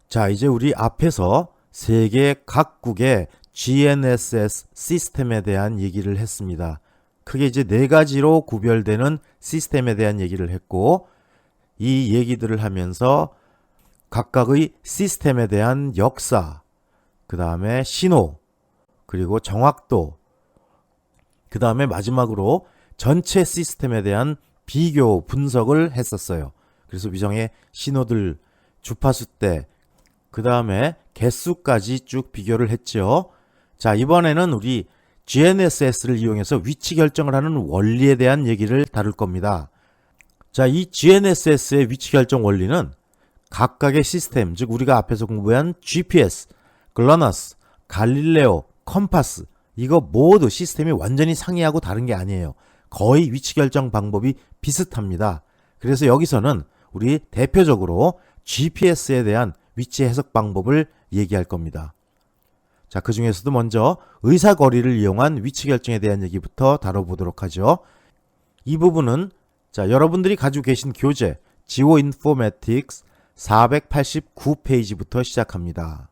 자, 이제 우리 앞에서 세계 각국의 GNSS 시스템에 대한 얘기를 했습니다. 크게 이제 네 가지로 구별되는 시스템에 대한 얘기를 했고, 이 얘기들을 하면서 각각의 시스템에 대한 역사, 그 다음에 신호, 그리고 정확도, 그 다음에 마지막으로 전체 시스템에 대한 비교 분석을 했었어요. 그래서 위성의 신호들, 주파수 대, 그 다음에 개수까지 쭉 비교를 했죠. 자, 이번에는 우리 GNSS를 이용해서 위치 결정을 하는 원리에 대한 얘기를 다룰 겁니다. 자, 이 GNSS의 위치 결정 원리는 각각의 시스템, 즉 우리가 앞에서 공부한 GPS, 글로너스, 갈릴레오, 컴파스, 이거 모두 시스템이 완전히 상이하고 다른 게 아니에요. 거의 위치 결정 방법이 비슷합니다. 그래서 여기서는 우리 대표적으로 GPS에 대한 위치 해석 방법을 얘기할 겁니다. 자, 그 중에서도 먼저 의사거리를 이용한 위치 결정에 대한 얘기부터 다뤄보도록 하죠. 이 부분은 자, 여러분들이 가지고 계신 교재 지오인포매틱스 489페이지부터 시작합니다.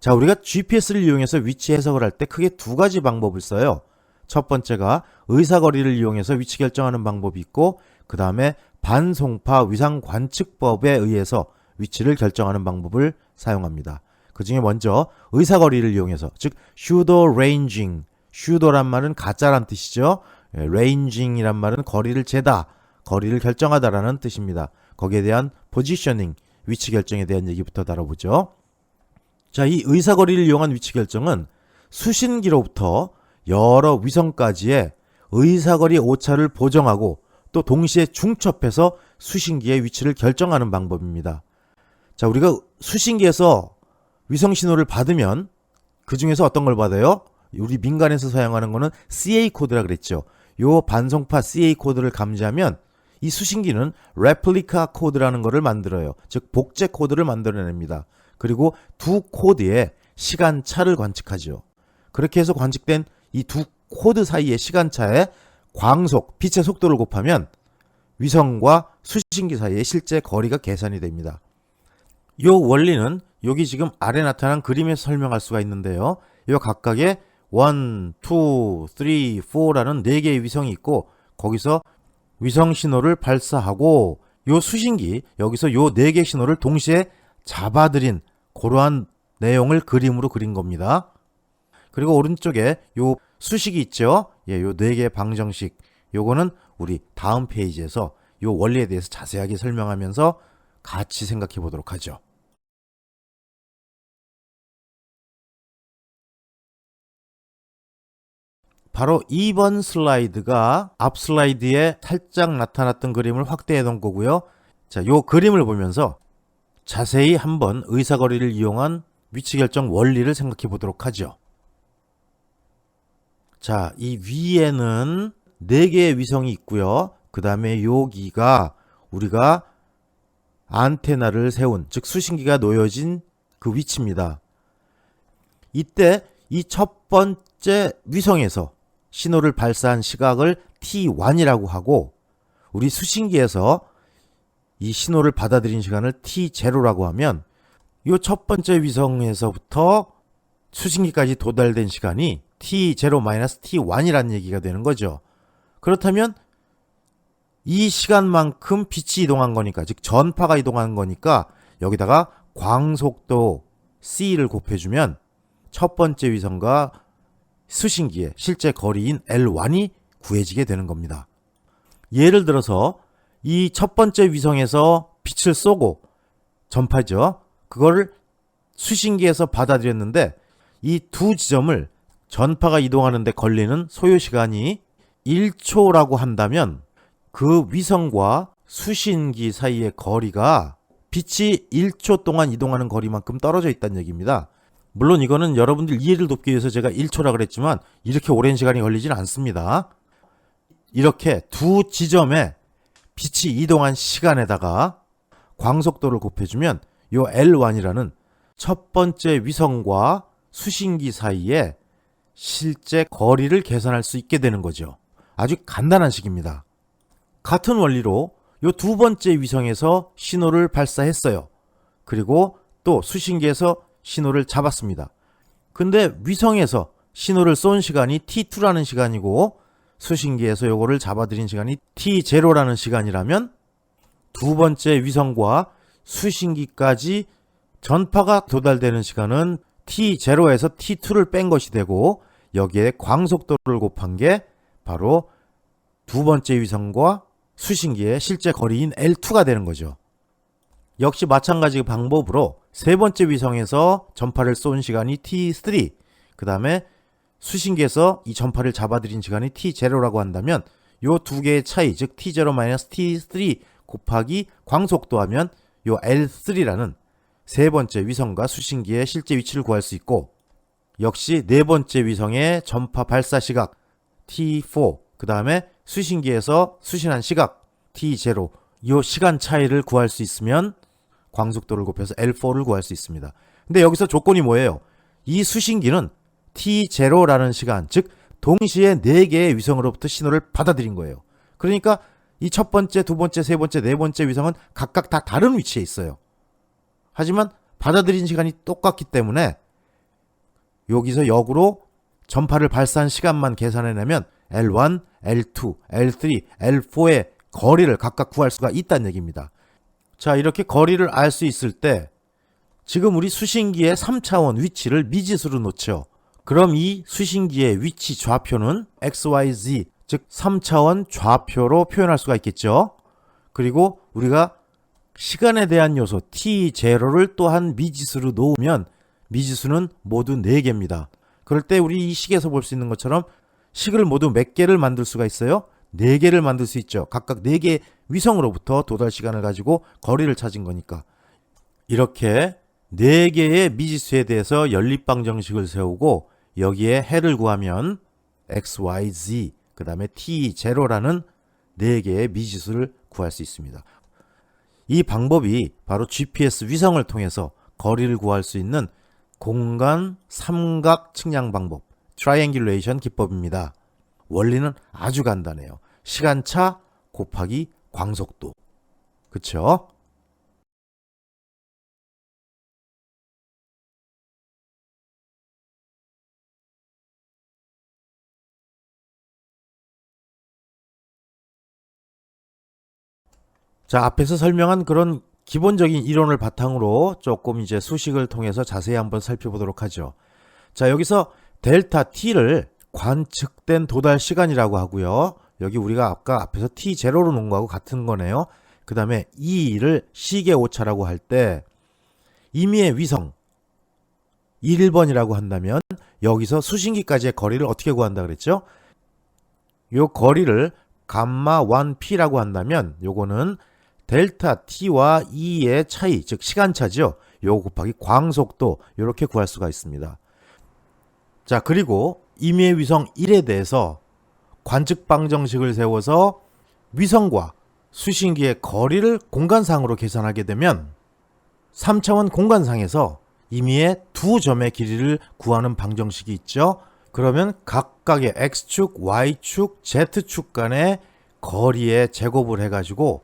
자, 우리가 GPS를 이용해서 위치 해석을 할 때 크게 두 가지 방법을 써요. 첫 번째가 의사거리를 이용해서 위치 결정하는 방법이 있고, 그 다음에 반송파 위상 관측법에 의해서 위치를 결정하는 방법을 사용합니다. 그 중에 먼저 의사거리를 이용해서, 즉 슈도 레인징, 슈도란 말은 가짜란 뜻이죠. 레인징이란 말은 거리를 재다, 거리를 결정하다라는 뜻입니다. 거기에 대한 포지셔닝, 위치 결정에 대한 얘기부터 다뤄보죠. 자, 이 의사거리를 이용한 위치 결정은 수신기로부터 여러 위성까지의 의사거리 오차를 보정하고 또 동시에 중첩해서 수신기의 위치를 결정하는 방법입니다. 자, 우리가 수신기에서 위성 신호를 받으면 그 중에서 어떤 걸 받아요? 우리 민간에서 사용하는 거는 CA 코드라 그랬죠. 요 반송파 CA 코드를 감지하면 이 수신기는 레플리카 코드라는 거를 만들어요. 즉 복제 코드를 만들어냅니다. 그리고 두 코드의 시간차를 관측하죠. 그렇게 해서 관측된 이 두 코드 사이의 시간차에 광속, 빛의 속도를 곱하면 위성과 수신기 사이의 실제 거리가 계산이 됩니다. 이 원리는 여기 지금 아래 나타난 그림에서 설명할 수가 있는데요. 이 각각의 1, 2, 3, 4라는 4개의 위성이 있고 거기서 위성 신호를 발사하고 이 수신기, 여기서 이 4개의 신호를 동시에 잡아들인 그러한 내용을 그림으로 그린 겁니다. 그리고 오른쪽에 요 수식이 있죠. 예, 요 4개의 방정식. 요거는 우리 다음 페이지에서 요 원리에 대해서 자세하게 설명하면서 같이 생각해 보도록 하죠. 바로 2번 슬라이드가 앞 슬라이드에 살짝 나타났던 그림을 확대해 놓은 거고요. 자, 요 그림을 보면서 자세히 한번 의사거리를 이용한 위치 결정 원리를 생각해 보도록 하죠. 자, 이 위에는 4개의 위성이 있고요. 그 다음에 여기가 우리가 안테나를 세운, 즉 수신기가 놓여진 그 위치입니다. 이때 이 첫 번째 위성에서 신호를 발사한 시각을 T1이라고 하고 우리 수신기에서 이 신호를 받아들인 시간을 T0라고 하면 이 첫 번째 위성에서부터 수신기까지 도달된 시간이 T0-T1이라는 얘기가 되는 거죠. 그렇다면 이 시간만큼 빛이 이동한 거니까, 즉 전파가 이동한 거니까 여기다가 광속도 C를 곱해주면 첫 번째 위성과 수신기의 실제 거리인 L1이 구해지게 되는 겁니다. 예를 들어서 이 첫 번째 위성에서 빛을 쏘고 전파죠. 그거를 수신기에서 받아들였는데 이 두 지점을 전파가 이동하는 데 걸리는 소요 시간이 1초라고 한다면 그 위성과 수신기 사이의 거리가 빛이 1초 동안 이동하는 거리만큼 떨어져 있다는 얘기입니다. 물론 이거는 여러분들 이해를 돕기 위해서 제가 1초라 그랬지만 이렇게 오랜 시간이 걸리지는 않습니다. 이렇게 두 지점에 빛이 이동한 시간에다가 광속도를 곱해주면 이 L1이라는 첫 번째 위성과 수신기 사이에 실제 거리를 계산할 수 있게 되는 거죠. 아주 간단한 식입니다. 같은 원리로 이 두 번째 위성에서 신호를 발사했어요. 그리고 또 수신기에서 신호를 잡았습니다. 근데 위성에서 신호를 쏜 시간이 T2라는 시간이고 수신기에서 요거를 잡아들인 시간이 T0라는 시간이라면 두 번째 위성과 수신기까지 전파가 도달되는 시간은 T0에서 T2를 뺀 것이 되고 여기에 광속도를 곱한 게 바로 두 번째 위성과 수신기의 실제 거리인 L2가 되는 거죠. 역시 마찬가지 방법으로 세 번째 위성에서 전파를 쏜 시간이 T3, 그 다음에 수신기에서 이 전파를 잡아들인 시간이 T0라고 한다면 요 두 개의 차이, 즉 T0-T3 곱하기 광속도 하면 요 L3라는 세 번째 위성과 수신기의 실제 위치를 구할 수 있고, 역시 네 번째 위성의 전파 발사 시각 T4, 그 다음에 수신기에서 수신한 시각 T0, 이 시간 차이를 구할 수 있으면 광속도를 곱해서 L4를 구할 수 있습니다. 근데 여기서 조건이 뭐예요? 이 수신기는 T0라는 시간, 즉 동시에 4개의 위성으로부터 신호를 받아들인 거예요. 그러니까 이 첫 번째, 두 번째, 세 번째, 네 번째 위성은 각각 다 다른 위치에 있어요. 하지만 받아들인 시간이 똑같기 때문에 여기서 역으로 전파를 발사한 시간만 계산해내면 L1, L2, L3, L4의 거리를 각각 구할 수가 있다는 얘기입니다. 자, 이렇게 거리를 알 수 있을 때 지금 우리 수신기의 3차원 위치를 미지수로 놓죠. 그럼 이 수신기의 위치 좌표는 XYZ, 즉 3차원 좌표로 표현할 수가 있겠죠. 그리고 우리가 시간에 대한 요소 T0를 또한 미지수로 놓으면 미지수는 모두 4개입니다. 그럴 때 우리 이 식에서 볼 수 있는 것처럼 식을 모두 몇 개를 만들 수가 있어요? 4개를 만들 수 있죠. 각각 4개의 위성으로부터 도달 시간을 가지고 거리를 찾은 거니까. 이렇게 4개의 미지수에 대해서 연립방 정식을 세우고 여기에 해를 구하면 XYZ, 그 다음에 T0라는 4개의 미지수를 구할 수 있습니다. 이 방법이 바로 GPS 위성을 통해서 거리를 구할 수 있는 공간 삼각 측량 방법, 트라이앵귤레이션 기법입니다. 원리는 아주 간단해요. 시간차 곱하기 광속도. 그쵸? 자, 앞에서 설명한 그런 기본적인 이론을 바탕으로 조금 이제 수식을 통해서 자세히 한번 살펴보도록 하죠. 자, 여기서 델타 T를 관측된 도달 시간이라고 하고요. 여기 우리가 아까 앞에서 T0로 놓은 거하고 같은 거네요. 그 다음에 E를 시계 오차라고 할 때 임의의 위성 1번이라고 한다면 여기서 수신기까지의 거리를 어떻게 구한다 그랬죠? 요 거리를 감마 1P라고 한다면 요거는 델타 T와 E의 차이, 즉 시간차죠. 요거 곱하기 광속도, 이렇게 구할 수가 있습니다. 자, 그리고 임의의 위성 1에 대해서 관측방 정식을 세워서 위성과 수신기의 거리를 공간상으로 계산하게 되면 3차원 공간상에서 임의의 두 점의 길이를 구하는 방정식이 있죠. 그러면 각각의 X축, Y축, Z축 간의 거리의 제곱을 해가지고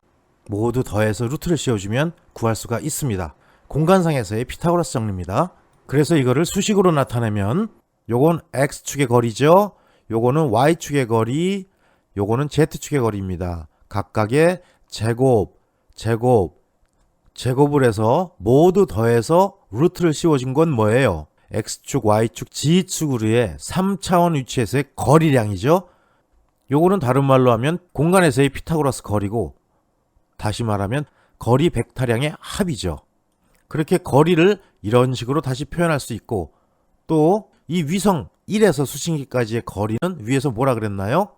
모두 더해서 루트를 씌워주면 구할 수가 있습니다. 공간상에서의 피타고라스 정리입니다. 그래서 이거를 수식으로 나타내면 요건 X축의 거리죠. 요거는 Y축의 거리, 요거는 Z축의 거리입니다. 각각의 제곱을 해서 모두 더해서 루트를 씌워준 건 뭐예요? X축, Y축, Z축으로의 3차원 위치에서의 거리량이죠. 요거는 다른 말로 하면 공간에서의 피타고라스 거리고, 다시 말하면 거리 벡터량의 합이죠. 그렇게 거리를 이런 식으로 다시 표현할 수 있고, 또 이 위성 1에서 수신기까지의 거리는 위에서 뭐라 그랬나요?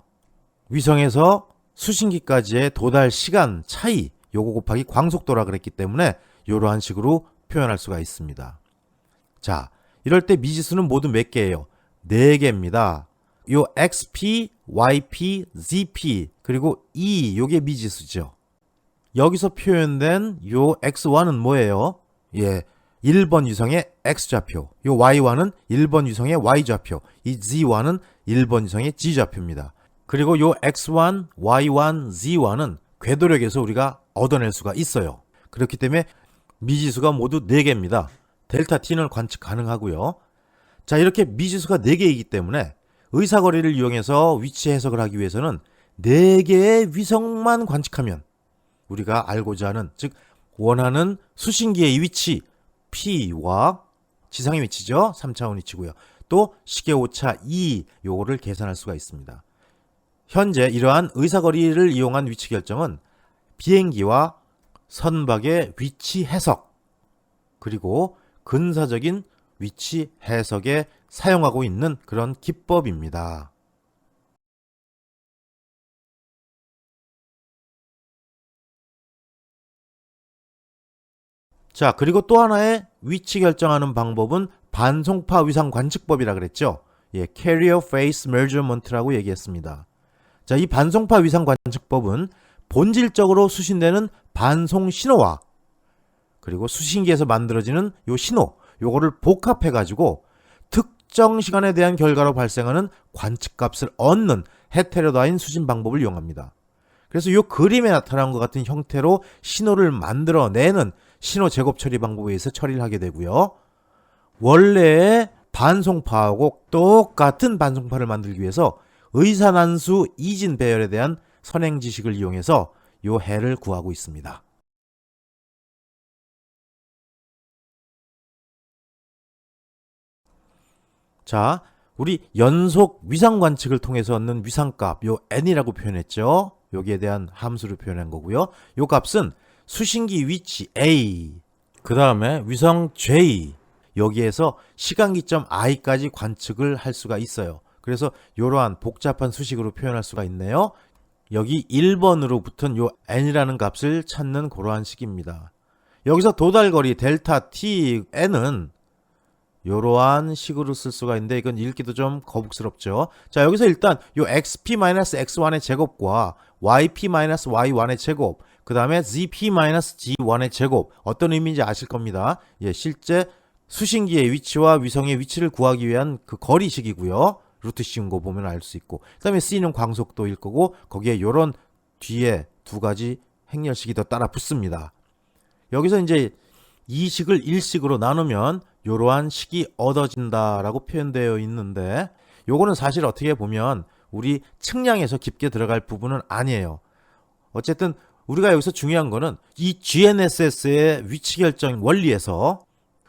위성에서 수신기까지의 도달 시간 차이, 요거 곱하기 광속도라 그랬기 때문에 이러한 식으로 표현할 수가 있습니다. 자, 이럴 때 미지수는 모두 몇 개예요? 4개입니다. 요 XP, YP, ZP, 그리고 E, 요게 미지수죠. 여기서 표현된 요 X1은 뭐예요? 예, 1번 위성의 X좌표, 요 Y1은 1번 위성의 Y좌표, 이 Z1은 1번 위성의 G좌표입니다. 그리고 요 X1, Y1, Z1은 궤도력에서 우리가 얻어낼 수가 있어요. 그렇기 때문에 미지수가 모두 4개입니다. 델타 t는 관측 가능하고요. 자, 이렇게 미지수가 4개이기 때문에 의사거리를 이용해서 위치 해석을 하기 위해서는 4개의 위성만 관측하면 우리가 알고자 하는, 즉 원하는 수신기의 위치 P와 지상의 위치죠. 3차원 위치고요. 또 시계 오차 2 요거를 계산할 수가 있습니다. 현재 이러한 의사거리를 이용한 위치 결정은 비행기와 선박의 위치 해석 그리고 근사적인 위치 해석에 사용하고 있는 그런 기법입니다. 자, 그리고 또 하나의 위치 결정하는 방법은 반송파 위상 관측법이라 그랬죠. 예, Carrier Phase Measurement라고 얘기했습니다. 자, 이 반송파 위상 관측법은 본질적으로 수신되는 반송 신호와 그리고 수신기에서 만들어지는 요 신호, 요거를 복합해 가지고 특정 시간에 대한 결과로 발생하는 관측값을 얻는 헤테로다인 수신 방법을 이용합니다. 그래서 요 그림에 나타난 것 같은 형태로 신호를 만들어내는 신호 제곱 처리 방법에 의해서 처리를 하게 되고요. 원래의 반송파하고 똑같은 반송파를 만들기 위해서 의사난수 이진 배열에 대한 선행 지식을 이용해서 요 해를 구하고 있습니다. 자, 우리 연속 위상 관측을 통해서 얻는 위상값, 요 n이라고 표현했죠. 여기에 대한 함수를 표현한 거고요. 요 값은 수신기 위치 A, 그 다음에 위성 J, 여기에서 시간기점 i까지 관측을 할 수가 있어요. 그래서 이러한 복잡한 수식으로 표현할 수가 있네요. 여기 1번으로 붙은 요 n이라는 값을 찾는 그러한 식입니다. 여기서 도달거리 델타 t n은 이러한 식으로 쓸 수가 있는데 이건 읽기도 좀 거북스럽죠. 자, 여기서 일단 요 xp-x1의 제곱과 yp-y1의 제곱, 그 다음에 zp-g1의 제곱, 어떤 의미인지 아실 겁니다. 예, 실제 수신기의 위치와 위성의 위치를 구하기 위한 그 거리식이고요. 루트 씌운 거 보면 알 수 있고, 그 다음에 c는 광속도일 거고, 거기에 요런 뒤에 두 가지 행렬식이 더 따라 붙습니다. 여기서 이제 이 식을 1식으로 나누면 이러한 식이 얻어진다라고 표현되어 있는데, 요거는 사실 어떻게 보면 우리 측량에서 깊게 들어갈 부분은 아니에요. 어쨌든 우리가 여기서 중요한 거는 이 GNSS의 위치 결정 원리에서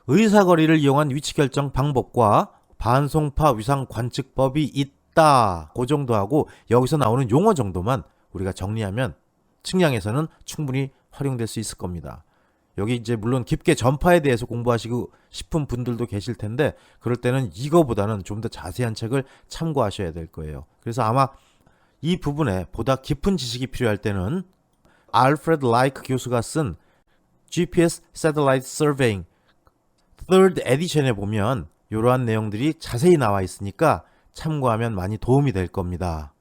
의사거리를 이용한 위치 결정 방법과 반송파 위상 관측법이 있다, 그 정도 하고 여기서 나오는 용어 정도만 우리가 정리하면 측량에서는 충분히 활용될 수 있을 겁니다. 여기 이제 물론 깊게 전파에 대해서 공부하시고 싶은 분들도 계실 텐데, 그럴 때는 이거보다는 좀 더 자세한 책을 참고하셔야 될 거예요. 그래서 아마 이 부분에 보다 깊은 지식이 필요할 때는 알프레드 라이크 교수가 쓴 GPS Satellite Surveying Third Edition에 보면 이러한 내용들이 자세히 나와 있으니까 참고하면 많이 도움이 될 겁니다.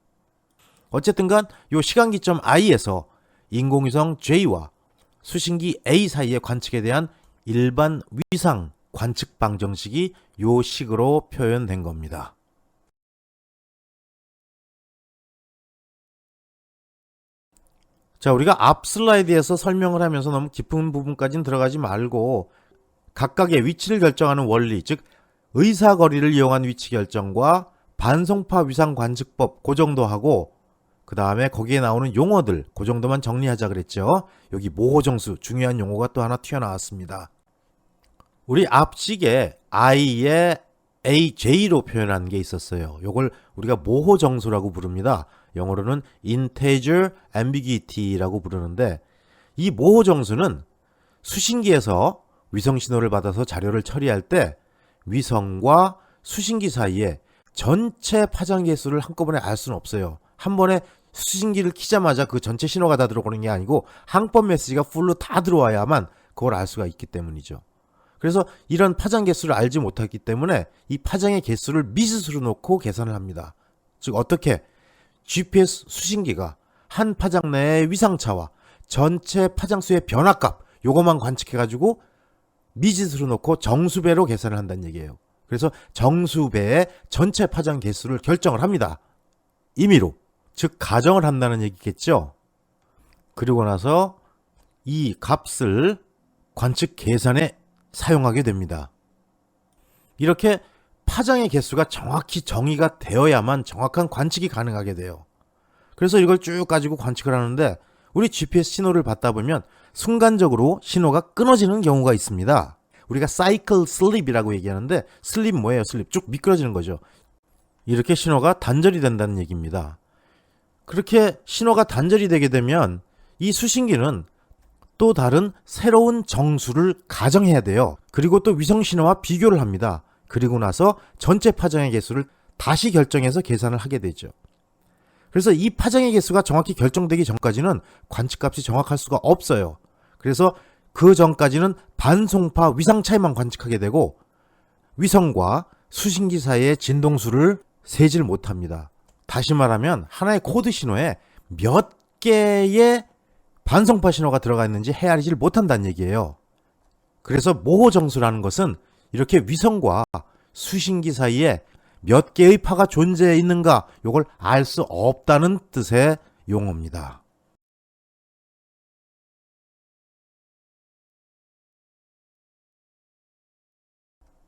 어쨌든간 이 시간기점 I에서 인공위성 J와 수신기 A 사이의 관측에 대한 일반 위상 관측 방정식이 요 식으로 표현된 겁니다. 자, 우리가 앞 슬라이드에서 설명을 하면서 너무 깊은 부분까지는 들어가지 말고 각각의 위치를 결정하는 원리, 즉 의사거리를 이용한 위치 결정과 반송파 위상 관측법, 그 정도 하고 그 다음에 거기에 나오는 용어들, 그 정도만 정리하자 그랬죠. 여기 모호정수, 중요한 용어가 또 하나 튀어나왔습니다. 우리 앞식에 I의 AJ로 표현한 게 있었어요. 이걸 우리가 모호정수라고 부릅니다. 영어로는 Integer Ambiguity라고 부르는데, 이 모호정수는 수신기에서 위성 신호를 받아서 자료를 처리할 때 위성과 수신기 사이에 전체 파장 개수를 한꺼번에 알 수는 없어요. 한 번에 수신기를 키자마자 그 전체 신호가 다 들어오는 게 아니고 항법 메시지가 풀로 다 들어와야만 그걸 알 수가 있기 때문이죠. 그래서 이런 파장 개수를 알지 못하기 때문에 이 파장의 개수를 미지수로 놓고 계산을 합니다. 즉 어떻게 GPS 수신기가 한 파장 내의 위상차와 전체 파장수의 변화값 요것만 관측해가지고 미지수로 놓고 정수배로 계산을 한다는 얘기예요. 그래서 정수배의 전체 파장 개수를 결정을 합니다. 임의로. 즉 가정을 한다는 얘기겠죠. 그리고 나서 이 값을 관측 계산에 사용하게 됩니다. 이렇게 파장의 개수가 정확히 정의가 되어야만 정확한 관측이 가능하게 돼요. 그래서 이걸 쭉 가지고 관측을 하는데 우리 GPS 신호를 받다 보면 순간적으로 신호가 끊어지는 경우가 있습니다. 우리가 사이클 슬립이라고 얘기하는데 슬립 뭐예요? 슬립 쭉 미끄러지는 거죠. 이렇게 신호가 단절이 된다는 얘기입니다. 그렇게 신호가 단절이 되게 되면 이 수신기는 또 다른 새로운 정수를 가정해야 돼요. 그리고 또 위성 신호와 비교를 합니다. 그리고 나서 전체 파장의 개수를 다시 결정해서 계산을 하게 되죠. 그래서 이 파장의 개수가 정확히 결정되기 전까지는 관측값이 정확할 수가 없어요. 그래서 그 전까지는 반송파 위상 차이만 관측하게 되고 위성과 수신기 사이의 진동수를 세질 못합니다. 다시 말하면 하나의 코드 신호에 몇 개의 반송파 신호가 들어가 있는지 헤아리질 못한다는 얘기예요. 그래서 모호정수라는 것은 이렇게 위성과 수신기 사이에 몇 개의 파가 존재해 있는가 이걸 알 수 없다는 뜻의 용어입니다.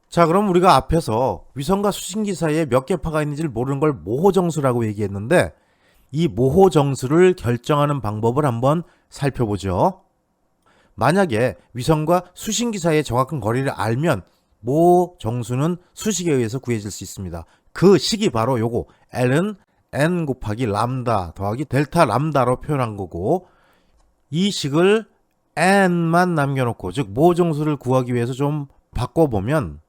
자, 그럼 우리가 앞에서 위성과 수신기 사이에 몇 개 파가 있는지를 모르는 걸 모호정수라고 얘기했는데 이 모호정수를 결정하는 방법을 한번 살펴보죠. 만약에 위성과 수신기 사이의 정확한 거리를 알면 모호정수는 수식에 의해서 구해질 수 있습니다. 그 식이 바로 요거 L은 N 곱하기 람다 더하기 델타 람다로 표현한 거고 이 식을 N만 남겨놓고 즉 모호정수를 구하기 위해서 좀 바꿔보면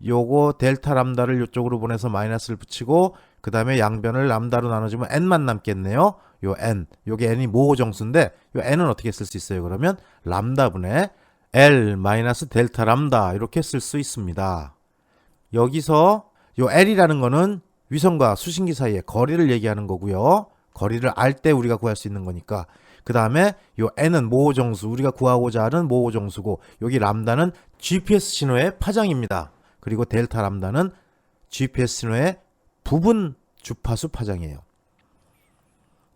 요거 델타 람다를 이쪽으로 보내서 마이너스를 붙이고 그 다음에 양변을 람다로 나눠주면 N만 남겠네요. 요 N, 요게 N이 모호정수인데 요 N은 어떻게 쓸 수 있어요? 그러면 람다분의 L 마이너스 델타 람다 이렇게 쓸 수 있습니다. 여기서 요 L이라는 거는 위성과 수신기 사이의 거리를 얘기하는 거고요. 거리를 알 때 우리가 구할 수 있는 거니까. 그 다음에 요 N은 모호정수, 우리가 구하고자 하는 모호정수고 여기 람다는 GPS 신호의 파장입니다. 그리고 델타 람다는 GPS 신호의 부분 주파수 파장이에요.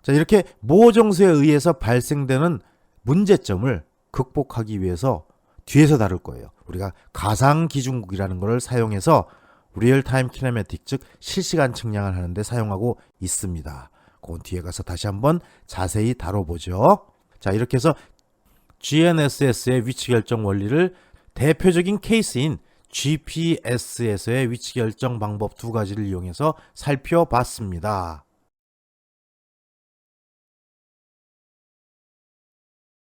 자, 이렇게 모호정수에 의해서 발생되는 문제점을 극복하기 위해서 뒤에서 다룰 거예요. 우리가 가상기준국이라는 것을 사용해서 리얼타임 키네매틱 즉 실시간 측량을 하는데 사용하고 있습니다. 그건 뒤에 가서 다시 한번 자세히 다뤄보죠. 자, 이렇게 해서 GNSS의 위치 결정 원리를 대표적인 케이스인 GPS에서의 위치 결정 방법 두 가지를 이용해서 살펴봤습니다.